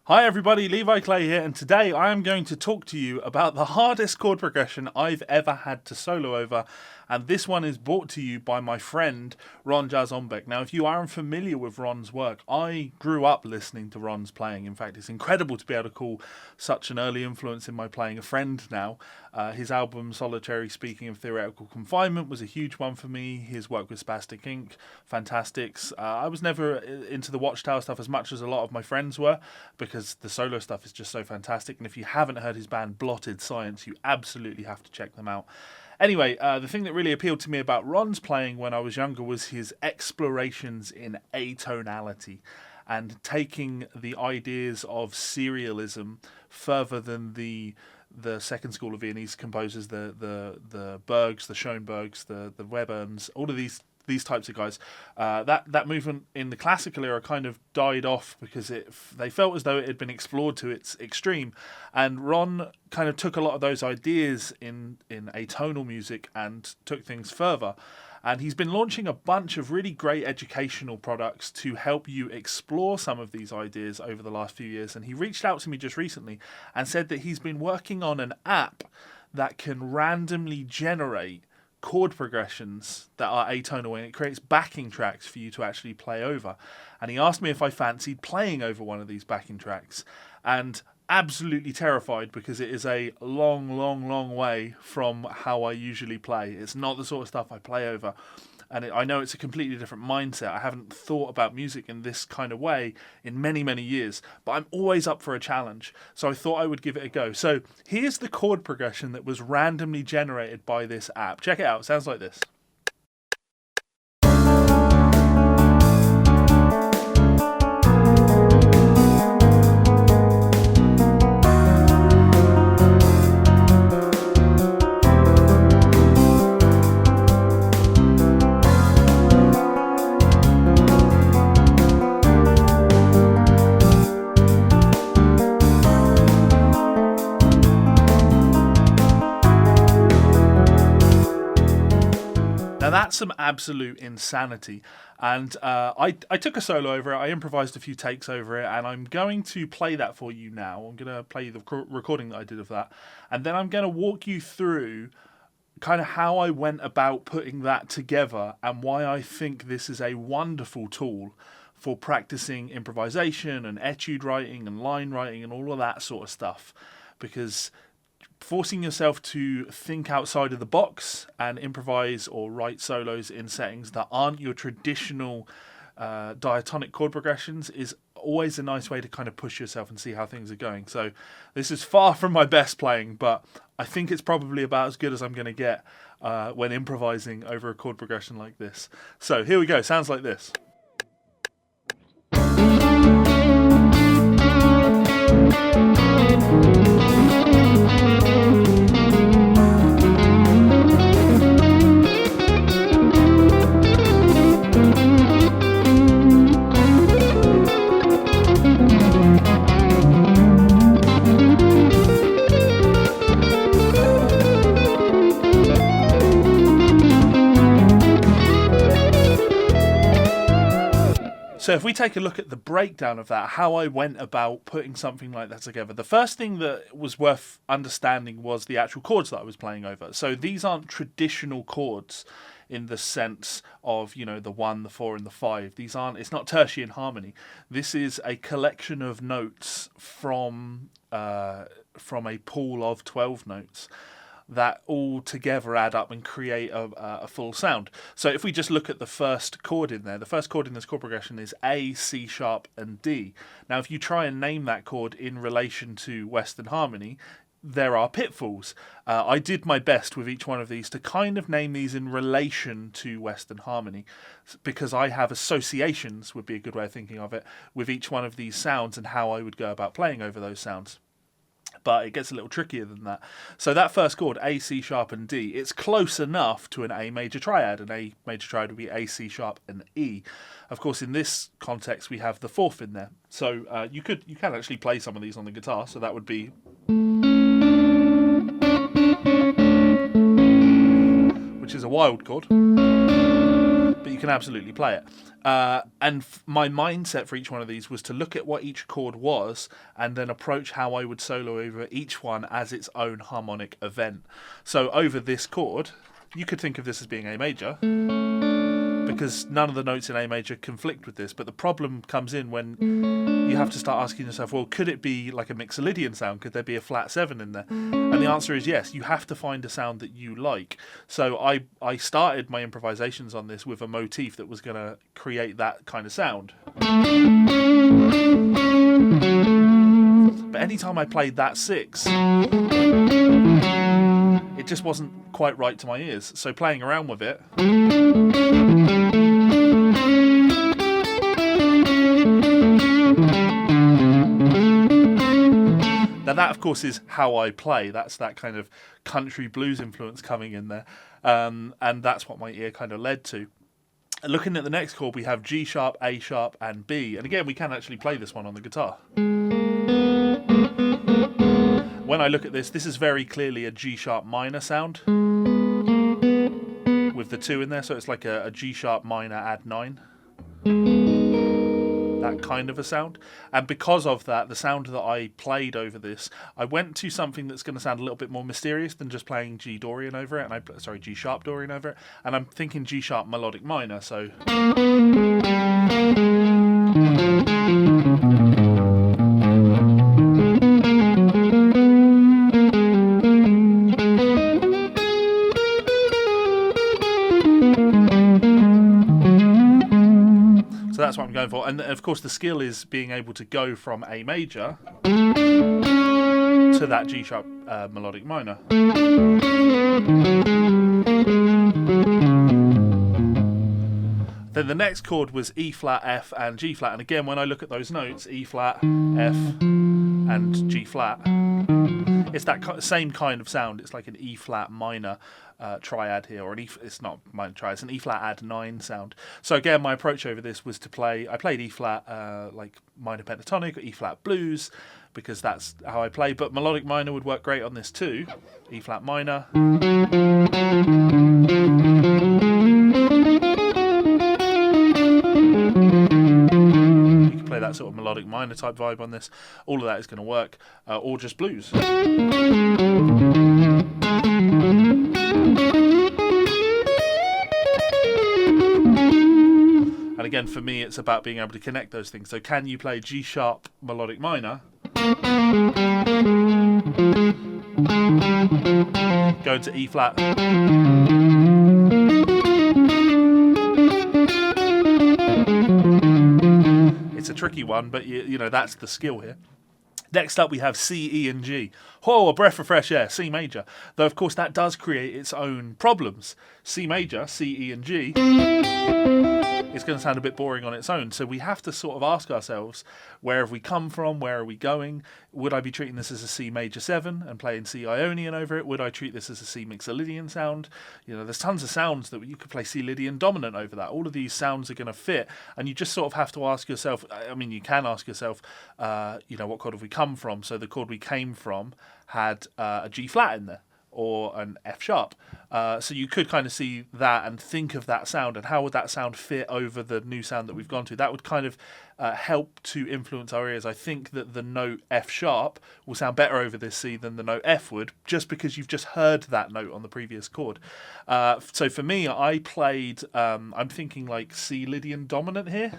Hi everybody, Levi Clay here, and today I am going to talk to you about the hardest chord progression I've ever had to solo over, and this one is brought to you by my friend Ron Jarzombek. Now, if you aren't familiar with Ron's work, I grew up listening to Ron's playing. In fact, it's incredible to be able to call such an early influence in my playing a friend now. His album Solitary Speaking of Theoretical Confinement was a huge one for me. His work with Spastic Inc., fantastics. I was never into the Watchtower stuff as much as a lot of my friends were, because the solo stuff is just so fantastic. And if you haven't heard his band Blotted Science, you absolutely have to check them out. Anyway, the thing that really appealed to me about Ron's playing when I was younger was his explorations in atonality and taking the ideas of serialism further than the second school of Viennese composers, the Bergs, the Schoenbergs, the Weberns, all of these types of guys. That movement in the classical era kind of died off because they felt as though it had been explored to its extreme, and Ron kind of took a lot of those ideas in atonal music and took things further. And he's been launching a bunch of really great educational products to help you explore some of these ideas over the last few years. And he reached out to me just recently and said that he's been working on an app that can randomly generate chord progressions that are atonal, and it creates backing tracks for you to actually play over. And he asked me if I fancied playing over one of these backing tracks, and absolutely terrified because it is a long way from how I usually play. It's not the sort of stuff I play over, and I know it's a completely different mindset. I haven't thought about music in this kind of way in many years, but I'm always up for a challenge, so I thought I would give it a go. So here's the chord progression that was randomly generated by this app. Check it out. It sounds like this. Now that's some absolute insanity, and I took a solo over it, I improvised a few takes over it, and I'm going to play that for you now. I'm going to play you the recording that I did of that, and then I'm going to walk you through kind of how I went about putting that together and why I think this is a wonderful tool for practicing improvisation and etude writing and line writing and all of that sort of stuff, because forcing yourself to think outside of the box and improvise or write solos in settings that aren't your traditional diatonic chord progressions is always a nice way to kind of push yourself and see how things are going. So this is far from my best playing, but I think it's probably about as good as I'm going to get when improvising over a chord progression like this. So here we go. Sounds like this. So if we take a look at the breakdown of that, how I went about putting something like that together, the first thing that was worth understanding was the actual chords that I was playing over. So these aren't traditional chords in the sense of, the 1, the 4, and the 5. It's not tertian harmony. This is a collection of notes from a pool of 12 notes that all together add up and create a full sound. So if we just look at the first chord in there, the first chord in this chord progression is A, C sharp, and D. Now, if you try and name that chord in relation to Western harmony, there are pitfalls. I did my best with each one of these to kind of name these in relation to Western harmony, because I have associations, would be a good way of thinking of it, with each one of these sounds and how I would go about playing over those sounds. But it gets a little trickier than that. So that first chord, A, C sharp, and D, it's close enough to an A major triad. An A major triad would be A, C sharp, and E. Of course, in this context, we have the fourth in there. So you can actually play some of these on the guitar. So that would be, which is a wild chord. but you can absolutely play it. And my mindset for each one of these was to look at what each chord was and then approach how I would solo over each one as its own harmonic event. So over this chord, you could think of this as being A major, because none of the notes in A major conflict with this, but the problem comes in when you have to start asking yourself, well, could it be like a Mixolydian sound? Could there be a flat 7 in there? And the answer is yes. You have to find a sound that you like. So I started my improvisations on this with a motif that was going to create that kind of sound. But anytime I played that 6, it just wasn't quite right to my ears. So playing around with it, now that, of course, is how I play. That's that kind of country blues influence coming in there. And that's what my ear kind of led to. Looking at the next chord, we have G sharp, A sharp, and B. And again, we can actually play this one on the guitar. When I look at this, this is very clearly a G sharp minor sound with the 2 in there. So it's like a G sharp minor add 9. That kind of a sound. And because of that, the sound that I played over this, I went to something that's going to sound a little bit more mysterious than just playing G Dorian over it, and G sharp Dorian over it, and I'm thinking G sharp melodic minor. So that's what I'm going for. And of course the skill is being able to go from A major to that G sharp melodic minor. Then the next chord was E flat, F and G flat. And again, when I look at those notes, E flat, F and G flat, it's that same kind of sound. It's like an E flat minor triad here, or it's not minor triad, it's an E flat add 9 sound. So again, my approach over this was to I played E flat like minor pentatonic or E flat blues, because that's how I play, but melodic minor would work great on this too. E flat minor. You can play that sort of melodic minor type vibe on this. All of that is going to work, or just blues. And again, for me, it's about being able to connect those things. So can you play G sharp melodic minor, go into E flat, it's a tricky one, but you know, that's the skill here. Next up, we have C, E, and G. Oh, a breath of fresh air, C major. Though, of course, that does create its own problems. C major, C, E, and G, it's going to sound a bit boring on its own. So we have to sort of ask ourselves, where have we come from? Where are we going? Would I be treating this as a C major 7 and playing C Ionian over it? Would I treat this as a C Mixolydian sound? You know, there's tons of sounds that you could play C Lydian dominant over that. All of these sounds are going to fit, and you just sort of have to ask yourself, I mean, you can ask yourself, you know, what chord have we come from? So the chord we came from had a G flat in there, or an F sharp. So you could kind of see that and think of that sound, and how would that sound fit over the new sound that we've gone to. That would kind of help to influence our ears. I think that the note F sharp will sound better over this C than the note F would, just because you've just heard that note on the previous chord. So for me, I played, I'm thinking like C Lydian dominant here.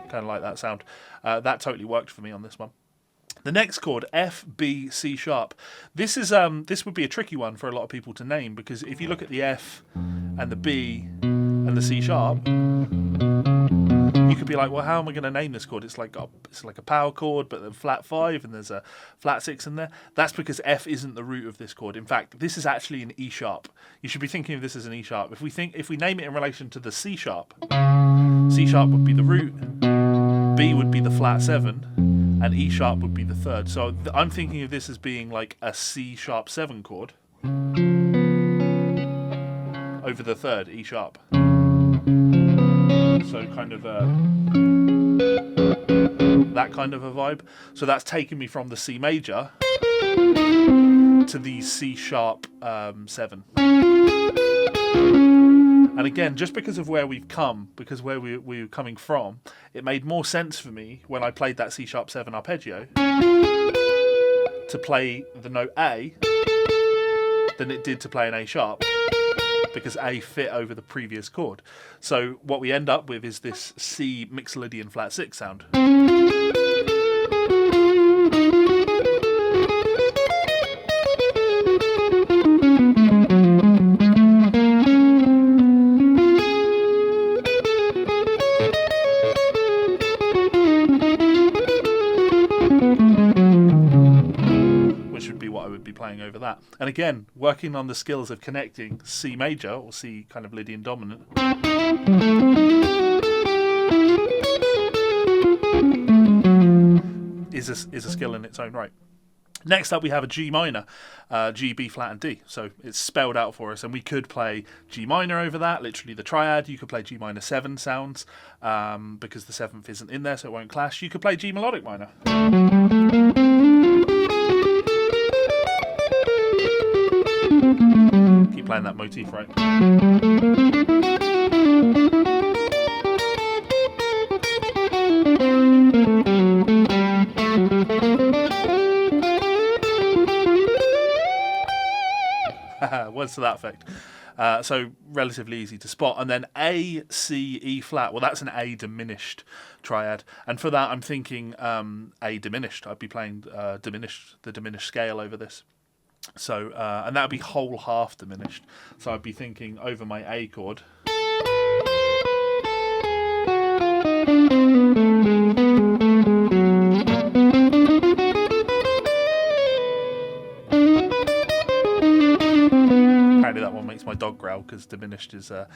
Kind of like that sound. That totally worked for me on this one. The next chord, F, B, C sharp. This would be a tricky one for a lot of people to name, because if you look at the F and the B and the C sharp, you could be like, well, how am I going to name this chord? It's like a power chord, but then flat 5 and there's a flat 6 in there. That's because F isn't the root of this chord. In fact, this is actually an E sharp. You should be thinking of this as an E sharp. If we name it in relation to the C sharp would be the root, B would be the flat 7, and E sharp would be the third. So I'm thinking of this as being like a C sharp 7 chord over the third, E sharp. So kind of that kind of a vibe. So that's taken me from the C major to the C sharp 7. And again, just because of where we've come, because where we were coming from, it made more sense for me when I played that C sharp 7 arpeggio to play the note A than it did to play an A sharp, because A fit over the previous chord. So what we end up with is this C Mixolydian flat 6 sound. Playing over that. And again, working on the skills of connecting C major or C kind of Lydian dominant is a skill in its own right. Next up we have a G minor, G, B flat and D. So it's spelled out for us, and we could play G minor over that, literally the triad. You could play G minor 7 sounds because the 7th isn't in there, so it won't clash. You could play G melodic minor. Keep playing that motif, right? Words to that effect. So relatively easy to spot. And then A, C, E flat. Well, that's an A diminished triad. And for that, I'm thinking A diminished. I'd be playing the diminished scale over this. So, and that would be whole half diminished. So I'd be thinking over my A chord. Apparently that one makes my dog growl because diminished is a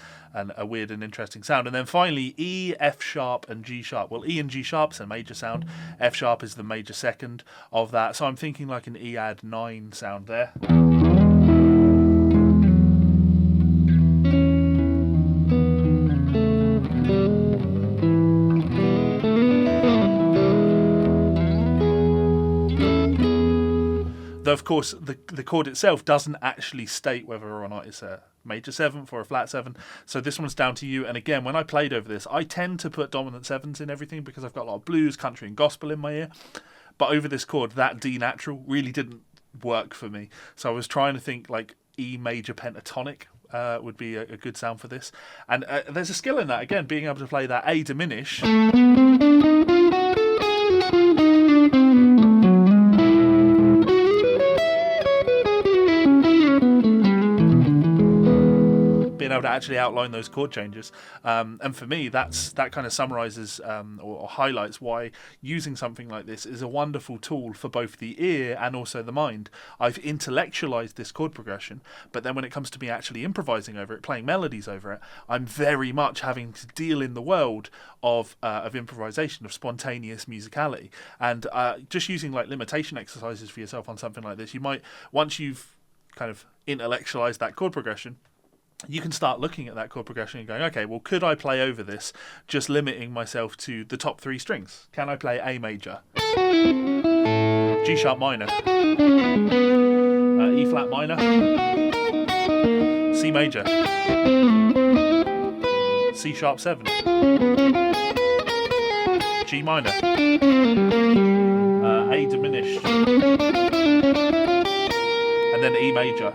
weird and interesting sound. And then finally E, F sharp and G sharp. Well, E and G sharp's a major sound. F sharp is the major second of that. So I'm thinking like an E add 9 sound there. Though, of course, the chord itself doesn't actually state whether or not it's a major 7th or a flat 7. So this one's down to you. And again, when I played over this, I tend to put dominant 7s in everything because I've got a lot of blues, country and gospel in my ear. But over this chord, that D natural really didn't work for me. So I was trying to think like E major pentatonic would be a good sound for this. And there's a skill in that, again, being able to play that A diminish. Being able to actually outline those chord changes, and for me that kind of summarizes or highlights why using something like this is a wonderful tool for both the ear and also the mind. I've intellectualized this chord progression, but then when it comes to me actually improvising over it, playing melodies over it, I'm very much having to deal in the world of improvisation, of spontaneous musicality, and just using like limitation exercises for yourself on something like this. You might, once you've kind of intellectualized that chord progression, you can start looking at that chord progression and going, okay, well, could I play over this just limiting myself to the top 3 strings? Can I play A major, G sharp minor, E flat minor, C major, C sharp 7, G minor, A diminished, and then E major.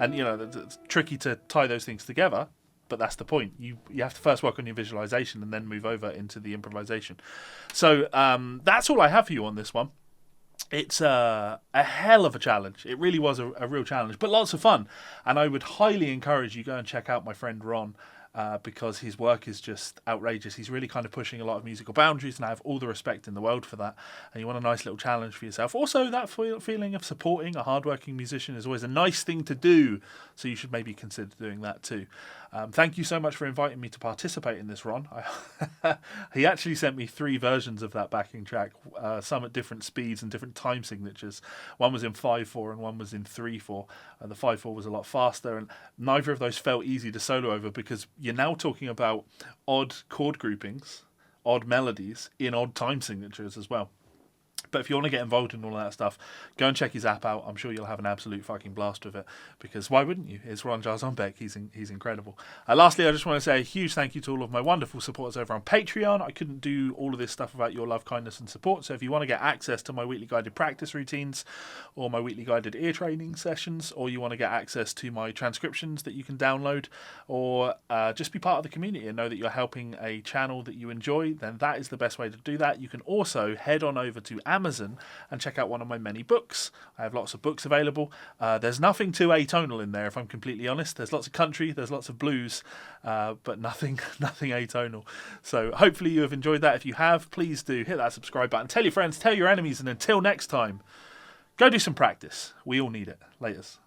And, you know, it's tricky to tie those things together, but that's the point. You have to first work on your visualization and then move over into the improvisation. So that's all I have for you on this one. It's a hell of a challenge. It really was a real challenge, but lots of fun. And I would highly encourage you go and check out my friend Ron because his work is just outrageous. He's really kind of pushing a lot of musical boundaries, and I have all the respect in the world for that. And you want a nice little challenge for yourself. Also, that feeling of supporting a hardworking musician is always a nice thing to do, so you should maybe consider doing that too. Thank you so much for inviting me to participate in this, Ron. He actually sent me 3 versions of that backing track, some at different speeds and different time signatures. One was in 5/4 and one was in 3/4. The 5/4 was a lot faster, and neither of those felt easy to solo over, because you're now talking about odd chord groupings, odd melodies in odd time signatures as well. But if you want to get involved in all of that stuff, go and check his app out. I'm sure you'll have an absolute fucking blast with it, because why wouldn't you? It's Ron Jarzombek. He's incredible. Lastly, I just want to say a huge thank you to all of my wonderful supporters over on Patreon. I couldn't do all of this stuff without your love, kindness, and support. So if you want to get access to my weekly guided practice routines, or my weekly guided ear training sessions, or you want to get access to my transcriptions that you can download, or just be part of the community and know that you're helping a channel that you enjoy, then that is the best way to do that. You can also head on over to Amazon and check out one of my many books. I have lots of books available. There's nothing too atonal in there, if I'm completely honest. There's lots of country, there's lots of blues, but nothing atonal. So hopefully you have enjoyed that. If you have, please do hit that subscribe button. Tell your friends, tell your enemies, and until next time, go do some practice. We all need it. Laters.